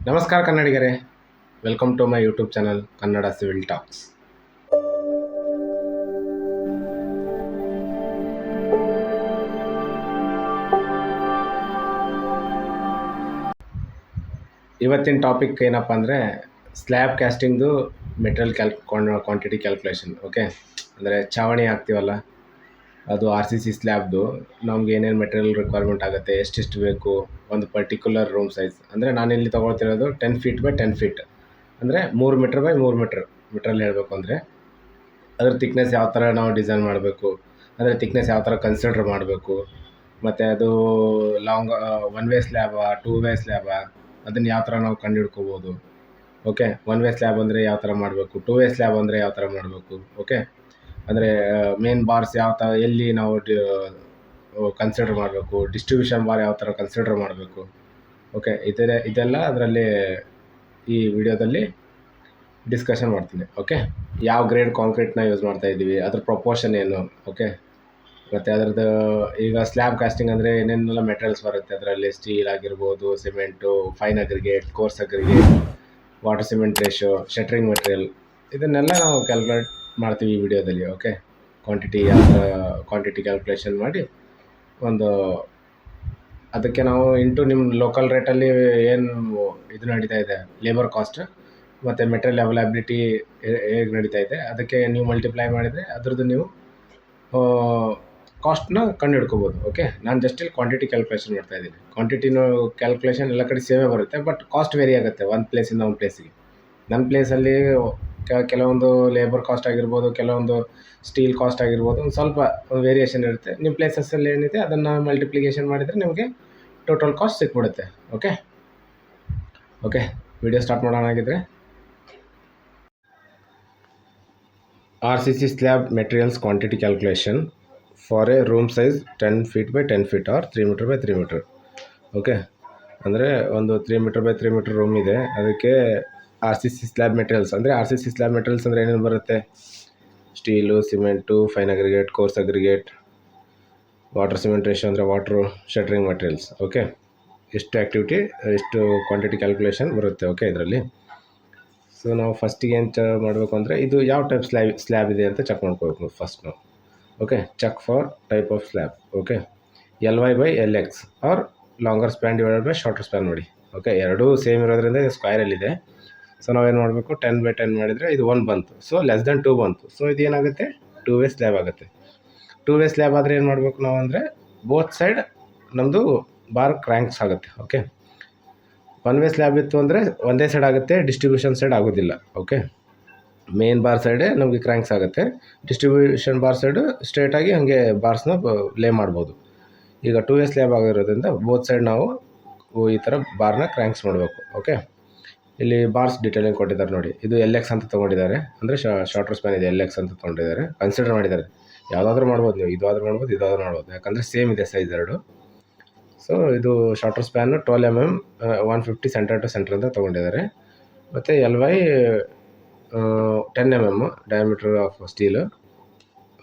ನಮಸ್ಕಾರ ಕನ್ನಡಿಗರೇ, welcome to my YouTube channel Kannada civil talks. ಇವತ್ತಿನ ಟಾಪಿಕ್ ಏನಪ್ಪ ಅಂದರೆ ಸ್ಲ್ಯಾಬ್ ಕ್ಯಾಸ್ಟಿಂಗ್ದು ಮೆಟೀರಿಯಲ್ ಕ್ವಾಂಟಿಟಿ ಕ್ಯಾಲ್ಕುಲೇಷನ್. ಓಕೆ, ಅಂದರೆ ಚಾವಣಿ ಹಾಕ್ತೀವಲ್ಲ, ಅದು RCC ಸ್ಲ್ಯಾಬ್ದು ನಮ್ಗೆ ಏನೇನು ಮೆಟೀರಿಯಲ್ ರಿಕ್ವೈರ್ಮೆಂಟ್ ಆಗುತ್ತೆ, ಎಷ್ಟೆಷ್ಟು ಬೇಕು, ಒಂದು ಪರ್ಟಿಕ್ಯುಲರ್ ರೂಮ್ ಸೈಜ್. ಅಂದರೆ ನಾನಿಲ್ಲಿ ತೊಗೊಳ್ತಿರೋದು 10 ಫೀಟ್ ಬೈ 10 ಫೀಟ್, ಅಂದರೆ 3 ಮೀಟ್ರ್ ಬೈ 3 ಮೀಟ್ರ್ ಮೀಟ್ರಲ್ಲಿ ಹೇಳಬೇಕು ಅಂದರೆ ಅದ್ರ ಥಿಕ್ನೆಸ್ ಯಾವ ಥರ ನಾವು ಡಿಸೈನ್ ಮಾಡಬೇಕು, ಅಂದರೆ ಥಿಕ್ನೆಸ್ ಯಾವ ಥರ ಕನ್ಸಿಡರ್ ಮಾಡಬೇಕು, ಮತ್ತು ಅದು ಲಾಂಗ್ 1 ವೇ ಸ್ಲ್ಯಾಬಾ 2 ವೇ ಸ್ಲ್ಯಾಬಾ ಅದನ್ನು ಯಾವ ಥರ ನಾವು ಕಂಡುಹಿಡ್ಕೋಬೋದು. ಓಕೆ, 1 ವೇ ಸ್ಲ್ಯಾಬ್ ಅಂದರೆ ಯಾವ ಥರ ಮಾಡಬೇಕು, 2 ವೇ ಸ್ಲ್ಯಾಬ್ ಅಂದರೆ ಯಾವ ಥರ ಮಾಡಬೇಕು. ಓಕೆ, ಅಂದರೆ ಮೇನ್ ಬಾರ್ಸ್ ಯಾವ ಥರ ಎಲ್ಲಿ ನಾವು ಕನ್ಸಿಡರ್ ಮಾಡಬೇಕು, ಡಿಸ್ಟ್ರಿಬ್ಯೂಷನ್ ಬಾರ್ ಯಾವ ಥರ ಕನ್ಸಿಡರ್ ಮಾಡಬೇಕು. ಓಕೆ, ಇದೆಲ್ಲ ಅದರಲ್ಲಿ ಈ ವಿಡಿಯೋದಲ್ಲಿ ಡಿಸ್ಕಷನ್ ಮಾಡ್ತೀನಿ. ಓಕೆ, ಯಾವ ಗ್ರೇಡ್ ಕಾಂಕ್ರೀಟ್ನ ಯೂಸ್ ಮಾಡ್ತಾ ಇದ್ದೀವಿ, ಅದ್ರ ಪ್ರಪೋರ್ಷನ್ ಏನು. ಓಕೆ, ಮತ್ತು ಅದರದ್ದು ಈಗ ಸ್ಲ್ಯಾಬ್ ಕಾಸ್ಟಿಂಗ್ ಅಂದರೆ ಏನೇನೆಲ್ಲ ಮೆಟೀರಿಯಲ್ಸ್ ಬರುತ್ತೆ ಅದರಲ್ಲಿ, ಸ್ಟೀಲ್ ಆಗಿರ್ಬೋದು, cement, fine aggregate, coarse aggregate, water cement ratio, shuttering material, ಇದನ್ನೆಲ್ಲ ನಾವು ಕ್ಯಾಲ್ಕುಲೇಟ್ ಮಾಡ್ತೀವಿ ಈ ವಿಡಿಯೋದಲ್ಲಿ. ಓಕೆ, ಕ್ವಾಂಟಿಟಿ ಕ್ಯಾಲ್ಕುಲೇಷನ್ ಮಾಡಿ ಒಂದು ಅದಕ್ಕೆ ನಾವು ನಿಮ್ಮ ಲೋಕಲ್ ರೇಟಲ್ಲಿ ಏನು ಇದು ನಡೀತಾ ಇದೆ, ಲೇಬರ್ ಕಾಸ್ಟ್ ಮತ್ತು ಮೆಟೀರಿಯಲ್ ಅವೈಲಬಿಲಿಟಿ ಹೇಗೆ ನಡೀತಾ ಇದೆ, ಅದಕ್ಕೆ ನೀವು ಮಲ್ಟಿಪ್ಲೈ ಮಾಡಿದರೆ ಅದ್ರದ್ದು ನೀವು ಕಾಸ್ಟ್ನ ಕಂಡು ಹಿಡ್ಕೋಬೋದು. ಓಕೆ, ನಾನು ಜಸ್ಟ್ ಇಲ್ಲಿ ಕ್ವಾಂಟಿಟಿ ಕ್ಯಾಲ್ಕುಲೇಷನ್ ಮಾಡ್ತಾ ಇದ್ದೀನಿ. ಕ್ವಾಂಟಿಟಿನೂ ಕ್ಯಾಲ್ಕುಲೇಷನ್ ಎಲ್ಲ ಕಡೆ ಸೇಮೇ ಬರುತ್ತೆ, ಬಟ್ ಕಾಸ್ಟ್ ವೇರಿ ಆಗುತ್ತೆ ಒಂದು ಪ್ಲೇಸಿಂದ ಒಂದು ಪ್ಲೇಸಿಗೆ. ನನ್ನ ಪ್ಲೇಸಲ್ಲಿ ಕೆಲವೊಂದು ಲೇಬರ್ ಕಾಸ್ಟ್ ಆಗಿರ್ಬೋದು, ಕೆಲವೊಂದು ಸ್ಟೀಲ್ ಕಾಸ್ಟ್ ಆಗಿರ್ಬೋದು, ಒಂದು ಸ್ವಲ್ಪ ವೇರಿಯೇಷನ್ ಇರುತ್ತೆ. ನಿಮ್ಮ ಪ್ಲೇಸಸ್ಸಲ್ಲಿ ಏನಿದೆ ಅದನ್ನು ಮಲ್ಟಿಪ್ಲಿಕೇಶನ್ ಮಾಡಿದರೆ ನಿಮಗೆ ಟೋಟಲ್ ಕಾಸ್ಟ್ ಸಿಕ್ಬಿಡುತ್ತೆ. ಓಕೆ, ವಿಡಿಯೋ ಸ್ಟಾರ್ಟ್ ಮಾಡೋಣ. ಆಗಿದ್ರೆ RCC slab materials quantity calculation for a room size 10 feet by 10 feet or 3 meter by 3 meter. Okay, ಅಂದರೆ ಒಂದು 3 ಮೀಟರ್ ಬೈ 3 ಮೀಟರ್ ರೂಮ್ ಇದೆ, ಅದಕ್ಕೆ RCC ಸ್ಲ್ಯಾಬ್ ಮೆಟೀರಿಯಲ್ಸ್ ಅಂದರೆ RCC ಸ್ಲ್ಯಾಬ್ ಮೆಟೀರಿಯಲ್ಸ್ ಅಂದರೆ ಏನೇನು ಬರುತ್ತೆ, steel, cement, fine aggregate, coarse aggregate, water cement ratio ಅಂದರೆ water, shuttering materials. Okay, ಎಷ್ಟು ಆ್ಯಕ್ಟಿವಿಟಿ ಎಷ್ಟು ಕ್ವಾಂಟಿಟಿ ಕ್ಯಾಲ್ಕುಲೇಷನ್ ಬರುತ್ತೆ. ಓಕೆ, ಇದರಲ್ಲಿ ಸೊ ನಾವು ಫಸ್ಟಿಗೆ ಏನು ಮಾಡಬೇಕು ಅಂದರೆ ಇದು ಯಾವ ಟೈಪ್ ಸ್ಲ್ಯಾಬ್ ಇದೆ ಅಂತ ಚೆಕ್ ಮಾಡ್ಕೋಬೇಕು ಫಸ್ಟ್ ನಾವು. Okay, check for type of slab. Okay, LY by LX or longer span divided by shorter span ಮಾಡಿ. ಓಕೆ, ಎರಡೂ ಸೇಮ್ ಇರೋದ್ರಿಂದ ಇದು ಸ್ಕ್ವೈರಲ್ಲಿದೆ. ಸೊ ನಾವೇನು ಮಾಡಬೇಕು, 10 ಬೈ 10 ಮಾಡಿದರೆ ಇದು 1 ಬಂತು, ಸೊ ಲೆಸ್ ದೆನ್ 2 ಬಂತು. ಸೊ ಇದೇನಾಗುತ್ತೆ, 2 ವೇ ಸ್ಲ್ಯಾಬ್ ಆಗುತ್ತೆ. 2 ವೇ ಸ್ಲ್ಯಾಬ್ ಆದರೆ ಏನು ಮಾಡಬೇಕು ನಾವು ಅಂದರೆ ಬೋತ್ ಸೈಡ್ ನಮ್ಮದು ಬಾರ್ ಕ್ರ್ಯಾಂಕ್ಸ್ ಆಗುತ್ತೆ. ಓಕೆ, 1 ವೇ ಸ್ಲ್ಯಾಬ್ ಇತ್ತು ಅಂದರೆ ಒಂದೇ ಸೈಡ್ ಆಗುತ್ತೆ, ಡಿಸ್ಟ್ರಿಬ್ಯೂಷನ್ ಸೈಡ್ ಆಗೋದಿಲ್ಲ. ಓಕೆ, ಮೇನ್ ಬಾರ್ ಸೈಡೇ ನಮಗೆ ಕ್ರ್ಯಾಂಕ್ಸ್ ಆಗುತ್ತೆ, ಡಿಸ್ಟ್ರಿಬ್ಯೂಷನ್ ಬಾರ್ ಸೈಡು ಸ್ಟ್ರೇಟಾಗಿ ಹಾಗೆ ಬಾರ್ಸ್ನ ಲೇ ಮಾಡ್ಬೋದು. ಈಗ 2 ವೇ ಸ್ಲ್ಯಾಬ್ ಆಗಿರೋದ್ರಿಂದ ಬೋತ್ ಸೈಡ್ ನಾವು ಈ ಥರ ಬಾರ್ನ ಕ್ರ್ಯಾಂಕ್ಸ್ ಮಾಡಬೇಕು. ಓಕೆ, ಇಲ್ಲಿ ಬಾರ್ಸ್ ಡೀಟೇಲಿಂಗ್ ಕೊಟ್ಟಿದ್ದಾರೆ ನೋಡಿ, ಇದು LX ಅಂತ ತೊಗೊಂಡಿದ್ದಾರೆ, ಅಂದರೆ ಶಾರ್ಟರ್ ಸ್ಪ್ಯಾನ್ ಇದೆ LX ಅಂತ ತೊಗೊಂಡಿದ್ದಾರೆ, ಕನ್ಸಿಡರ್ ಮಾಡಿದ್ದಾರೆ. ಯಾವುದಾದ್ರೂ ಮಾಡ್ಬೋದು ನೀವು, ಇದಾದ್ರೂ ಮಾಡ್ಬೋದು, ಇದಾದ್ರೂ ಮಾಡ್ಬೋದು, ಯಾಕಂದರೆ ಸೇಮ್ ಇದೆ ಸೈಜ್ ಎರಡು. ಸೊ ಇದು shorter span 12 mm 150 centre to centre ಅಂತ ತೊಗೊಂಡಿದ್ದಾರೆ. ಮತ್ತು LY 10 mm diameter of steel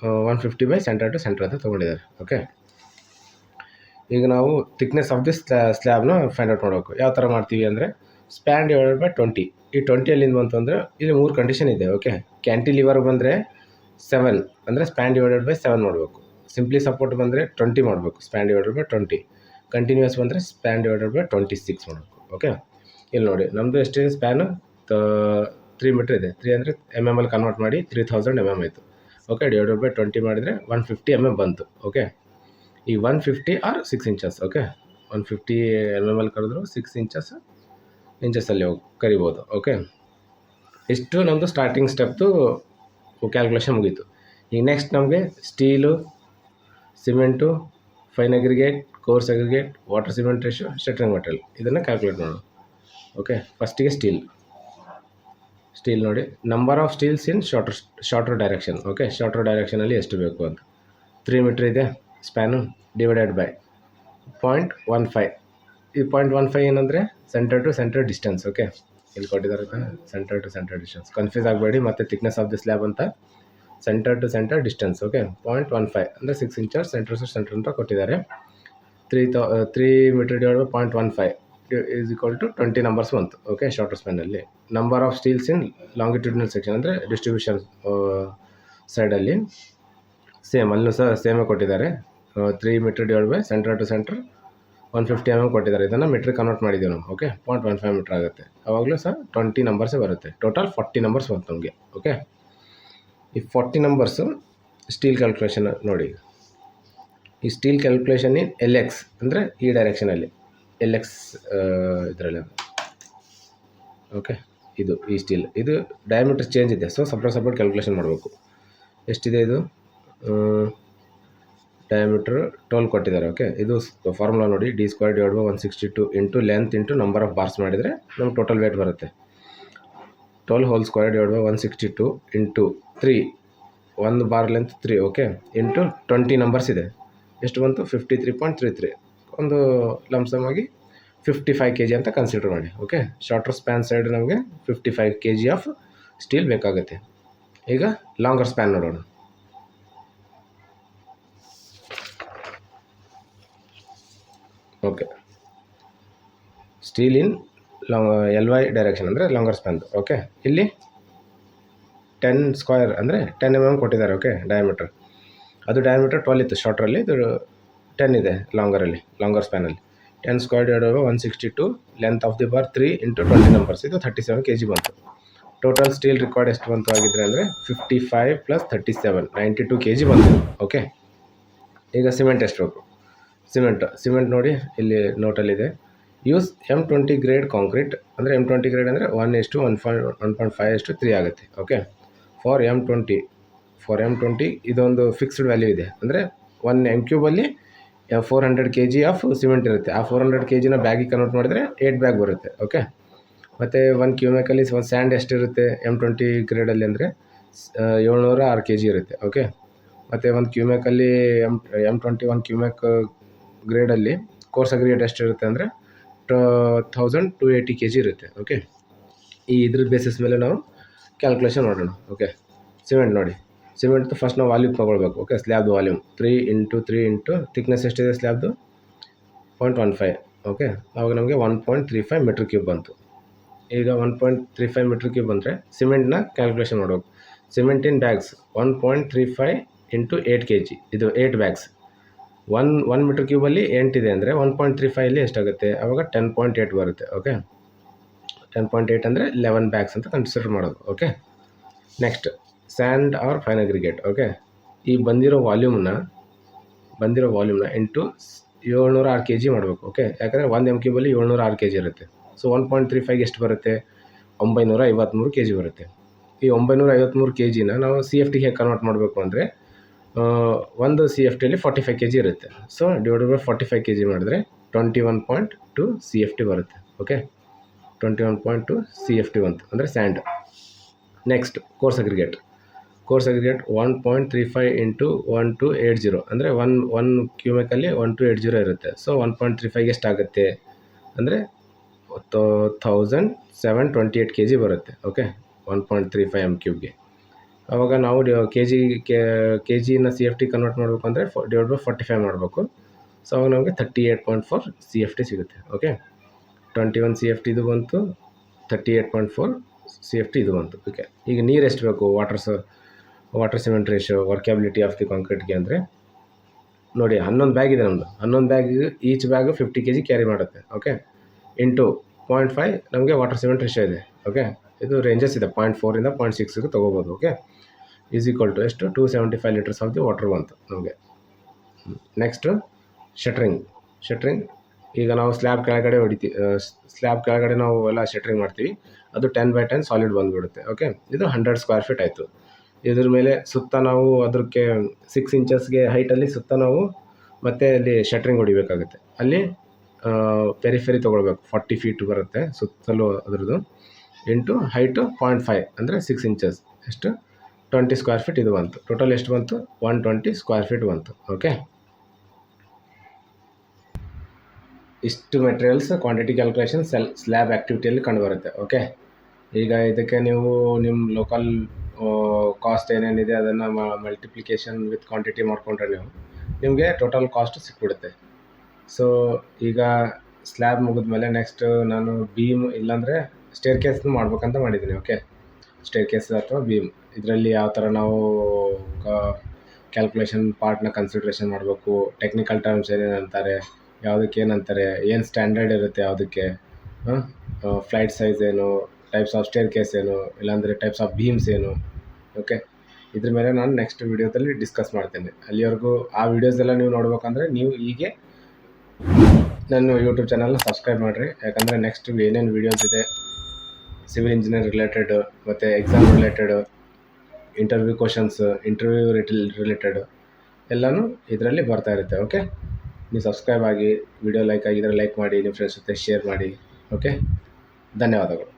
150 by centre to centre ಅಂತ ತೊಗೊಂಡಿದ್ದಾರೆ. ಓಕೆ, ಈಗ ನಾವು ಥಿಕ್ನೆಸ್ ಆಫ್ ದಿಸ್ ಸ್ಲ್ಯಾಬ್ನ ಫೈಂಡ್ ಔಟ್ ಮಾಡಬೇಕು. ಯಾವ ಥರ ಮಾಡ್ತೀವಿ ಅಂದರೆ ಸ್ಪ್ಯಾನ್ ಡಿವೈಡೆಡ್ ಬೈ 20. ಈ 20 ಎಲ್ಲಿಂದ ಬಂತು ಅಂದರೆ ಇಲ್ಲಿ 3 ಕಂಡೀಷನ್ ಇದೆ. ಓಕೆ, ಕ್ಯಾಂಟಿಲಿವರ್ ಬಂದರೆ 7 ಅಂದರೆ ಸ್ಪ್ಯಾನ್ ಡಿವೈಡೆಡ್ ಬೈ 7 ಮಾಡಬೇಕು. ಸಿಂಪ್ಲಿ ಸಪೋರ್ಟ್ ಬಂದರೆ 20 ಮಾಡಬೇಕು, ಸ್ಪ್ಯಾನ್ ಡಿವೈಡೆಡ್ ಬೈ 20. ಕಂಟಿನ್ಯೂಸ್ ಬಂದರೆ ಸ್ಪ್ಯಾನ್ ಡಿವೈಡೆಡ್ ಬೈ 26 ಮಾಡಬೇಕು. ಓಕೆ, ಇಲ್ಲಿ ನೋಡಿ ನಮ್ಮದು ಎಷ್ಟಿದೆ ಸ್ಪ್ಯಾನು 3 ಮೀಟ್ರ್ ಇದೆ. 3 ಅಂದರೆ MM ಅಲ್ಲಿ ಕನ್ವರ್ಟ್ ಮಾಡಿ 3000 mm ಆಯಿತು. ಓಕೆ, ಡಿವೈಡೆಡ್ ಬೈ 20 ಮಾಡಿದರೆ 150 mm ಬಂತು. ಓಕೆ, ಈ 150 ಆರ್ 6 ಇಂಚಸ್. ಓಕೆ, 150 mm ಅಲ್ಲಿ ಕರೆದ್ರು 6 ಇಂಚಸ್ಸಲ್ಲಿ ಕರಿಬೋದು. ಓಕೆ, ಇಷ್ಟು ನಮ್ಮದು ಸ್ಟಾರ್ಟಿಂಗ್ ಸ್ಟೆಪ್ದು ಕ್ಯಾಲ್ಕುಲೇಷನ್ ಮುಗೀತು. ಈಗ ನೆಕ್ಸ್ಟ್ ನಮಗೆ steel, cement, fine aggregate, coarse aggregate, water cement ratio, shuttering material, ಇದನ್ನು ಕ್ಯಾಲ್ಕುಲೇಟ್ ಮಾಡೋಣ. ಓಕೆ, ಫಸ್ಟಿಗೆ ಸ್ಟೀಲ್ ನೋಡಿ, number of steels in shorter direction. Okay, shorter ಡೈರೆಕ್ಷನಲ್ಲಿ ಎಷ್ಟು ಬೇಕು ಅಂತ 3 ಮೀಟ್ರ್ ಇದೆ ಸ್ಪ್ಯಾನು, ಡಿವೈಡೆಡ್ ಬೈ 0.15. ಈ 0.15 ಏನಂದರೆ centre to centre distance. Okay, ಇಲ್ಲಿ ಕೊಟ್ಟಿದ್ದಾರೆ centre to centre distance, confuse ಆಗಬೇಡಿ. ಮತ್ತು ಥಿಕ್ನೆಸ್ ಆಫ್ ದಿ ಸ್ಲ್ಯಾಬ್ ಅಂತ centre to centre distance. Okay, 0.15 ಅಂದರೆ 6 ಇಂಚಸ್ ಸೆಂಟರ್ ಟು ಸೆಂಟರ್ ಅಂತ ಕೊಟ್ಟಿದ್ದಾರೆ. 3 metre divide by 0.15 is equal to 20 numbers ಬಂತು. ಓಕೆ, ಶಾರ್ಟರ್ ಸ್ಪ್ಯಾನಲ್ಲಿ. Number of steels in longitudinal section ಅಂದರೆ distribution ಸೈಡಲ್ಲಿ ಸೇಮ್, ಅಲ್ಲೂ ಸಹ ಸೇಮೇ ಕೊಟ್ಟಿದ್ದಾರೆ. 3 metre divide by centre to centre 150 mm ಕೊಟ್ಟಿದ್ದಾರೆ. ಇದನ್ನು ಮೀಟ್ರ್ ಕನ್ವರ್ಟ್ ಮಾಡಿದ್ದೀವಿ ನಾವು. ಓಕೆ, 0.15 ಮೀಟ್ರ್ ಆಗುತ್ತೆ. ಆವಾಗಲೂ ಸಹ 20 ನಂಬರ್ಸೇ ಬರುತ್ತೆ. ಟೋಟಲ್ 40 ನಂಬರ್ಸ್ ಬಂತು ನಮಗೆ. ಓಕೆ, ಈ 40 ನಂಬರ್ಸು ಸ್ಟೀಲ್ ಕ್ಯಾಲ್ಕುಲೇಷನ್ ನೋಡಿ. ಈ ಸ್ಟೀಲ್ ಕ್ಯಾಲ್ಕುಲೇಷನ್ ಇನ್ LX ಅಂದರೆ ಈ ಡೈರೆಕ್ಷನಲ್ಲಿ LX ಇದರಲ್ಲಿ. ಓಕೆ, ಇದು ಈ ಸ್ಟೀಲ್ ಇದು ಡಯಾಮೀಟರ್ ಚೇಂಜ್ ಇದೆ. ಸೊ ಸಪ್ರೇಟ್ ಕ್ಯಾಲ್ಕುಲೇಷನ್ ಮಾಡಬೇಕು. ಎಷ್ಟಿದೆ ಇದು ಡಯಾಮೀಟರ್ 12 ಕೊಟ್ಟಿದ್ದಾರೆ. ಓಕೆ, ಇದು ಫಾರ್ಮುಲಾ ನೋಡಿ, D² divide by 162 into length into number of bars ಮಾಡಿದರೆ ನಮ್ಗೆ ಟೋಟಲ್ ವೇಟ್ ಬರುತ್ತೆ. 12 whole square divide by 162 into 3, 1 bar length 3. Okay, into 20 numbers ಇದೆ. ಎಷ್ಟು ಬಂತು? 53.33. ಒಂದು ಲಂಸಮ್ ಆಗಿ 55 kg ಅಂತ ಕನ್ಸಿಡರ್ ಮಾಡಿ. ಓಕೆ, ಶಾರ್ಟರ್ ಸ್ಪ್ಯಾನ್ ಸೈಡ್ ನಮಗೆ 55 kg ಆಫ್ ಸ್ಟೀಲ್ ಬೇಕಾಗುತ್ತೆ. ಈಗ ಲಾಂಗರ್ ಸ್ಪ್ಯಾನ್ ನೋಡೋಣ. ಓಕೆ, ಸ್ಟೀಲ್ ಇನ್ LY ಡೈರೆಕ್ಷನ್ ಅಂದರೆ ಲಾಂಗರ್ ಸ್ಪ್ಯಾನ್. ಓಕೆ, ಇಲ್ಲಿ 10 ಸ್ಕ್ವೇರ್ ಅಂದರೆ 10 mm ಕೊಟ್ಟಿದ್ದಾರೆ. ಓಕೆ, ಡಯಾಮೀಟರ್ ಅದು ಡಯಾಮೀಟರ್ 12 ಇತ್ತು ಶಾರ್ಟ್ರಲ್ಲಿ, ಇದು 10 ಇದೆ ಲಾಂಗರಲ್ಲಿ, ಲಾಂಗರ್ ಸ್ಪ್ಯಾನಲ್ಲಿ. 10 square divide by 162, length of the bar 3 into 20 numbers, ಇದು 37 kg ಬಂತು. ಟೋಟಲ್ ಸ್ಟೀಲ್ ರಿಕ್ವೈರ್ಡ್ ಎಷ್ಟು ಬಂತು ಆಗಿದ್ರೆ ಅಂದರೆ 55 + 37 92 kg ಬಂತು. ಓಕೆ, ಈಗ ಸಿಮೆಂಟ್ ಎಷ್ಟು ಬೇಕು? ಸಿಮೆಂಟ್ ನೋಡಿ, ಇಲ್ಲಿ ನೋಟಲ್ಲಿದೆ. ಯೂಸ್ M20 ಗ್ರೇಡ್ ಕಾಂಕ್ರೀಟ್ ಅಂದರೆ M20 ಗ್ರೇಡ್ ಅಂದರೆ 1:1.5:3 ಆಗುತ್ತೆ. ಓಕೆ, ಫಾರ್ M20 ಇದೊಂದು ಫಿಕ್ಸ್ಡ್ ವ್ಯಾಲ್ಯೂ ಇದೆ. ಅಂದರೆ 1 m³ 400 kg ಆಫ್ ಸಿಮೆಂಟ್ ಇರುತ್ತೆ. ಆ 400 kgನ ಬ್ಯಾಗಿಗೆ ಕನ್ವರ್ಟ್ ಮಾಡಿದರೆ 8 ಬ್ಯಾಗ್ ಬರುತ್ತೆ. ಓಕೆ, ಮತ್ತು 1 ಕ್ಯೂಮೆಕಲ್ಲಿ ಒಂದು ಸ್ಯಾಂಡ್ ಎಷ್ಟಿರುತ್ತೆ M20 ಗ್ರೇಡಲ್ಲಿ ಅಂದರೆ 706 kg ಇರುತ್ತೆ. ಓಕೆ, ಮತ್ತು 1 ಕ್ಯೂಮೆಕಲ್ಲಿ M21 ಕ್ಯೂಮೆಕ್ ಗ್ರೇಡಲ್ಲಿ ಕೋರ್ಸ್ ಅಗ್ರಿಗೇಟ್ ಎಷ್ಟಿರುತ್ತೆ ಅಂದರೆ 1280 kg ಇರುತ್ತೆ. ಓಕೆ, ಈ ಇದ್ರ ಬೇಸಿಸ್ ಮೇಲೆ ನಾವು ಕ್ಯಾಲ್ಕುಲೇಷನ್ ಮಾಡೋಣ. ಓಕೆ, ಸಿಮೆಂಟ್ ನೋಡಿ, ಸಿಮೆಂಟ್ದು ಫಸ್ಟ್ ನಾವು ವಾಲ್ಯೂಮ್ ತೊಗೊಳ್ಬೇಕು. ಓಕೆ, ಸ್ಲ್ಯಾಬ್ದು ವಾಲ್ಯೂಮ್ 3 ಇಂಟು 3 ಇಂಟು ಥಿಕ್ನೆಸ್ ಎಷ್ಟಿದೆ ಸ್ಲ್ಯಾಬ್ದು 0.15. ಓಕೆ, ಆವಾಗ ನಮಗೆ 1.35 ಮೀಟ್ರ್ ಕ್ಯೂಬ್ ಬಂತು. ಈಗ 1.35 ಮೀಟ್ರ್ ಕ್ಯೂಬ್ ಬಂದರೆ ಸಿಮೆಂಟ್ನ ಕ್ಯಾಲ್ಕುಲೇಷನ್ ಮಾಡಬೇಕು. ಸಿಮೆಂಟ್ ಇನ್ ಬ್ಯಾಗ್ಸ್ 1.35 ಇಂಟು 8 kg, ಇದು 8 ಬ್ಯಾಗ್ಸ್. 1 ಮೀಟ್ರ್ ಕ್ಯೂಬಲ್ಲಿ 8 ಇದೆ ಅಂದರೆ 1.35 ಎಷ್ಟಾಗುತ್ತೆ? ಆವಾಗ 10.8 ಬರುತ್ತೆ. ಓಕೆ, 10.8 ಅಂದರೆ 11 ಬ್ಯಾಗ್ಸ್ ಅಂತ ಕನ್ಸಿಡರ್ ಮಾಡೋದು. Okay, next sand or fine aggregate. Okay, ಈ ಬಂದಿರೋ ವಾಲ್ಯೂಮ್ನ ಇಂಟು 706 kg ಮಾಡಬೇಕು. ಓಕೆ, ಯಾಕಂದರೆ 1 m³ 706 kg ಇರುತ್ತೆ. ಸೊ 1.35 ಎಷ್ಟು ಬರುತ್ತೆ? 953 kg ಬರುತ್ತೆ. ಈ 953 kgನ ನಾವು CFT ಹೇಗೆ ಕನ್ವರ್ಟ್ ಮಾಡಬೇಕು ಅಂದರೆ, ಒಂದು CFTಯಲ್ಲಿ 45 kg ಇರುತ್ತೆ. ಸೊ ಡಿವೈಡ್ ಬೈ 45 kg ಮಾಡಿದ್ರೆ 21.2 CFT ಬರುತ್ತೆ. ಓಕೆ, 21.2 CFT ಬಂತು ಅಂದರೆ sand. Next coarse aggregate 1.35 into 1280 ಅಂದರೆ 1 ಕ್ಯೂಮೆಕಲ್ಲಿ 1280 ಇರುತ್ತೆ. ಸೊ 1.35 ಎಷ್ಟಾಗುತ್ತೆ ಅಂದರೆ 1728 kg ಬರುತ್ತೆ. ಓಕೆ, 1.35 m³ಗೆ. ಆವಾಗ ನಾವು ಜಿನ CFT ಕನ್ವರ್ಟ್ ಮಾಡಬೇಕು ಅಂದರೆ ಡಿವೈಡ್ ಬೈ 45 ಮಾಡಬೇಕು. ಸೊ ಅವಾಗ ನಮಗೆ 38.4 CFT ಸಿಗುತ್ತೆ. ಓಕೆ, 21 CFT ಇದು ಬಂತು, 38.4 CFT ಇದು ಬಂತು. ಓಕೆ, ಈಗ ನೀರು ಎಷ್ಟು ಬೇಕು? Water cement ratio workability of the ಕಾಂಕ್ರೀಟ್ಗೆ ಅಂದರೆ ನೋಡಿ, 11 ಬ್ಯಾಗ್ ಇದೆ ನಮ್ಮದು. 11 bag, each bag 50 kg carry ಮಾಡುತ್ತೆ. ಓಕೆ, ಇಂಟು 0.5 ನಮಗೆ ವಾಟರ್ ಸಿಮೆಂಟ್ ರೇಷಿಯೋ ಇದೆ. ಓಕೆ, ಇದು ರೇಂಜಸ್ ಇದೆ, 0.4 ಇಂದ 0.6ಗೆ ತೊಗೋಬೋದು. ಓಕೆ, ಈಸ್ ಈಕ್ವಲ್ ಟು ಎಷ್ಟು? 275 ಲೀಟರ್ಸ್ ಆಫ್ ದಿ ವಾಟರ್ ಬಂತು ನಮಗೆ. Next shuttering. ಈಗ ನಾವು ಸ್ಲ್ಯಾಬ್ ಕೆಳಗಡೆ ನಾವು ಎಲ್ಲ ಶಟ್ರಿಂಗ್ ಮಾಡ್ತೀವಿ. ಅದು 10x10 ಸಾಲಿಡ್ ಬಂದುಬಿಡುತ್ತೆ. ಓಕೆ, ಇದು 100 ಸ್ಕ್ವೇರ್ ಫೀಟ್ ಆಯಿತು. ಇದ್ರ ಮೇಲೆ ಸುತ್ತ ನಾವು ಅದಕ್ಕೆ 6 ಇಂಚಸ್ಗೆ ಹೈಟಲ್ಲಿ ಸುತ್ತ ನಾವು ಮತ್ತೆ ಅಲ್ಲಿ ಶಟ್ರಿಂಗ್ ಹೊಡಿಬೇಕಾಗುತ್ತೆ. ಅಲ್ಲಿ ಪೆರಿಫೆರಿ ತೊಗೊಳ್ಬೇಕು, 40 ಫೀಟ್ ಬರುತ್ತೆ ಸುತ್ತಲೂ ಅದ್ರದ್ದು. ಇಂಟು ಹೈಟು 0.5 ಅಂದರೆ 6 ಇಂಚಸ್, ಎಷ್ಟು? 20 ಸ್ಕ್ವೇರ್ ಫೀಟ್ ಇದು ಬಂತು. ಟೋಟಲ್ ಎಷ್ಟು ಬಂತು? 120 ಸ್ಕ್ವೇರ್ ಫೀಟ್ ಬಂತು. ಓಕೆ, ಇಷ್ಟು ಮೆಟೀರಿಯಲ್ಸ್ ಕ್ವಾಂಟಿಟಿ ಕ್ಯಾಲ್ಕುಲೇಷನ್ ಸ್ಲ್ಯಾಬ್ ಆ್ಯಕ್ಟಿವಿಟಿಯಲ್ಲಿ ಕಂಡುಬರುತ್ತೆ. ಓಕೆ, ಈಗ ಇದಕ್ಕೆ ನೀವು ನಿಮ್ಮ ಲೋಕಲ್ ಕಾಸ್ಟ್ ಏನೇನಿದೆ ಅದನ್ನು ಮಲ್ಟಿಪ್ಲಿಕೇಶನ್ ವಿತ್ ಕ್ವಾಂಟಿಟಿ ಮಾಡಿಕೊಂಡ್ರೆ ನಿಮಗೆ ಟೋಟಲ್ ಕಾಸ್ಟ್ ಸಿಕ್ಬಿಡುತ್ತೆ. ಸೊ ಈಗ ಸ್ಲ್ಯಾಬ್ ಮುಗಿದ್ಮೇಲೆ ನೆಕ್ಸ್ಟ್ ನಾನು ಬೀಮ್ ಇಲ್ಲಾಂದರೆ ಸ್ಟೇರ್ ಕೇಸ್ನು ಮಾಡ್ಬೇಕಂತ ಮಾಡಿದ್ದೀನಿ. ಓಕೆ, ಸ್ಟೇರ್ ಕೇಸ್ ಅಥವಾ ಬೀಮ್ ಇದರಲ್ಲಿ ಯಾವ ಥರ ನಾವು ಕ್ಯಾಲ್ಕುಲೇಷನ್ ಪಾರ್ಟ್ನ ಕನ್ಸಿಡ್ರೇಷನ್ ಮಾಡಬೇಕು, ಟೆಕ್ನಿಕಲ್ ಟರ್ಮ್ಸ್ ಏನೇನು ಅಂತಾರೆ, ಯಾವುದಕ್ಕೆ ಏನಂತಾರೆ, ಏನು ಸ್ಟ್ಯಾಂಡರ್ಡ್ ಇರುತ್ತೆ ಯಾವುದಕ್ಕೆ, ಫ್ಲೈಟ್ ಸೈಜ್ ಏನು, ಟೈಪ್ಸ್ ಆಫ್ ಸ್ಟೇರ್ ಕೇಸ್ ಏನು, ಇಲ್ಲಾಂದರೆ ಟೈಪ್ಸ್ ಆಫ್ ಬೀಮ್ಸ್ ಏನು. ಓಕೆ, ಇದ್ರ ಮೇಲೆ ನಾನು ನೆಕ್ಸ್ಟ್ ವೀಡಿಯೋದಲ್ಲಿ ಡಿಸ್ಕಸ್ ಮಾಡ್ತೇನೆ. ಅಲ್ಲಿವರೆಗೂ ಆ ವೀಡಿಯೋಸ್ ಎಲ್ಲ ನೀವು ನೋಡ್ಬೇಕಂದ್ರೆ ನೀವು ಹೀಗೆ ನನ್ನ ಯೂಟ್ಯೂಬ್ ಚಾನಲ್ನ ಸಬ್ಸ್ಕ್ರೈಬ್ ಮಾಡಿರಿ. ಯಾಕಂದರೆ ನೆಕ್ಸ್ಟ್ ಏನೇನು ವೀಡಿಯೋಸ್ ಇದೆ ಸಿವಿಲ್ ಇಂಜಿನಿಯರ್ ರಿಲೇಟೆಡ್ ಮತ್ತು exam related, interview questions, interview related ಎಲ್ಲನೂ ಇದರಲ್ಲಿ ಬರ್ತಾ ಇರುತ್ತೆ. ಓಕೆ, ನೀವು ಸಬ್ಸ್ಕ್ರೈಬ್ ಆಗಿ, ವಿಡಿಯೋ ಲೈಕ್ ಆಗಿದ್ದರೆ ಲೈಕ್ ಮಾಡಿ, ನಿಮ್ಮ ಫ್ರೆಂಡ್ಸ್ ಜೊತೆ ಶೇರ್ ಮಾಡಿ. ಓಕೆ, ಧನ್ಯವಾದಗಳು.